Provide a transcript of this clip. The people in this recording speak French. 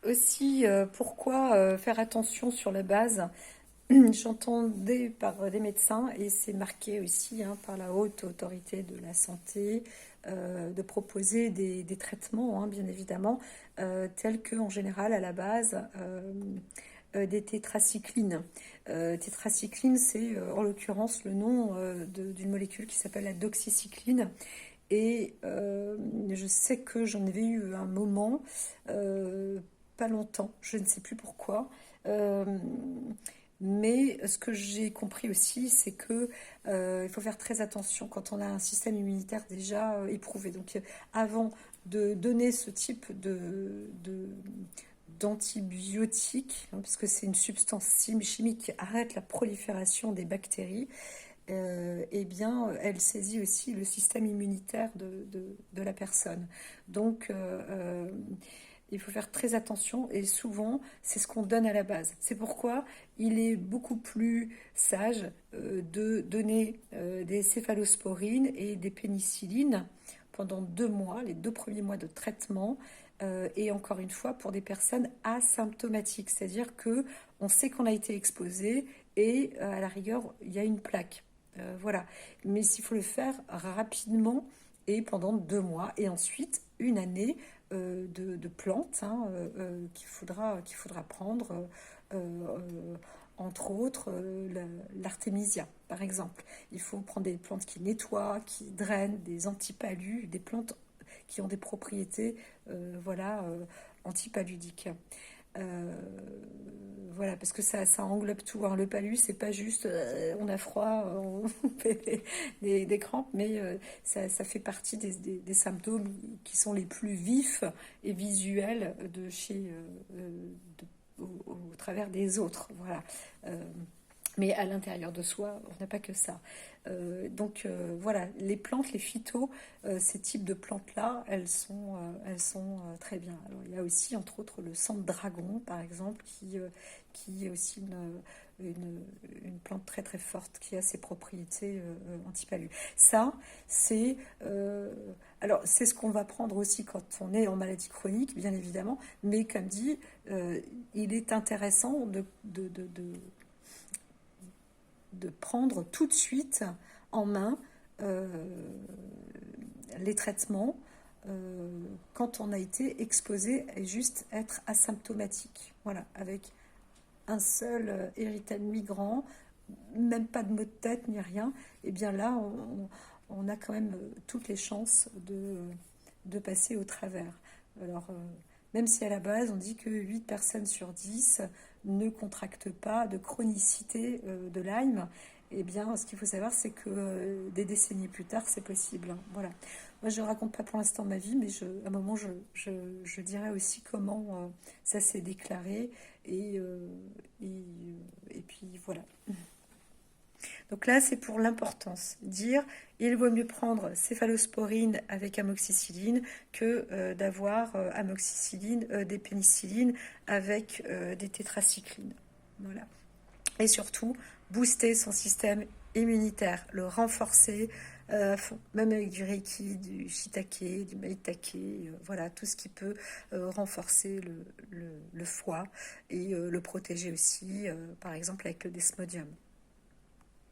aussi pourquoi faire attention sur la base. J'entendais par des médecins, et c'est marqué aussi par la haute autorité de la santé, de proposer des traitements, bien évidemment, tels que, en général, à la base, des tétracyclines. Tétracycline, c'est en l'occurrence le nom d'une molécule qui s'appelle la doxycycline. Et je sais que j'en avais eu un moment, euh, pas longtemps, je ne sais plus pourquoi. Euh, mais ce que j'ai compris aussi, c'est que il faut faire très attention quand on a un système immunitaire déjà éprouvé. Donc, avant de donner ce type d'antibiotiques, puisque c'est une substance chimique qui arrête la prolifération des bactéries, eh bien, elle saisit aussi le système immunitaire de la personne. Donc, il faut faire très attention, et souvent, c'est ce qu'on donne à la base. C'est pourquoi il est beaucoup plus sage de donner des céphalosporines et des pénicillines pendant 2 mois, les 2 premiers mois de traitement, et encore une fois pour des personnes asymptomatiques, c'est-à-dire que on sait qu'on a été exposé, et à la rigueur il y a une plaque. Voilà. Mais il faut le faire rapidement et pendant 2 mois. Et ensuite, une année de plantes qu'il faudra prendre, entre autres l'artémisia, par exemple. Il faut prendre des plantes qui nettoient, qui drainent, des antipalus, des plantes qui ont des propriétés voilà, antipaludiques. Euh, voilà, parce que ça englobe tout, hein. Le palud, c'est pas juste on a froid, on fait des crampes, mais ça fait partie des symptômes qui sont les plus vifs et visuels de chez, au travers des autres. Voilà. Euh, mais à l'intérieur de soi, on n'a pas que ça. Donc voilà, les plantes, les phytos, ces types de plantes-là, elles sont très bien. Alors, il y a aussi, entre autres, le sang de dragon, par exemple, qui est aussi une, une plante très très forte qui a ses propriétés antipalu. Ça, c'est alors c'est ce qu'on va prendre aussi quand on est en maladie chronique, bien évidemment, mais comme dit, il est intéressant de prendre tout de suite en main euh, les traitements quand on a été exposé, et juste être asymptomatique. Voilà, avec un seul érythème migrant, même pas de maux de tête ni rien, et bien là, on a quand même toutes les chances de passer au travers. Alors, même si à la base, on dit que 8 personnes sur 10 ne contractent pas de chronicité de Lyme, eh bien, ce qu'il faut savoir, c'est que des décennies plus tard, c'est possible, hein. Voilà. Moi, je ne raconte pas pour l'instant ma vie, mais à un moment, je dirais aussi comment ça s'est déclaré. Et, et puis, voilà. Donc là, c'est pour l'importance. Dire, il vaut mieux prendre céphalosporine avec amoxicilline que d'avoir amoxicilline, des pénicillines avec des tétracyclines. Voilà. Et surtout, booster son système immunitaire, le renforcer, même avec du reiki, du shiitake, du maitake, voilà, tout ce qui peut renforcer le foie, et le protéger aussi, par exemple avec le desmodium.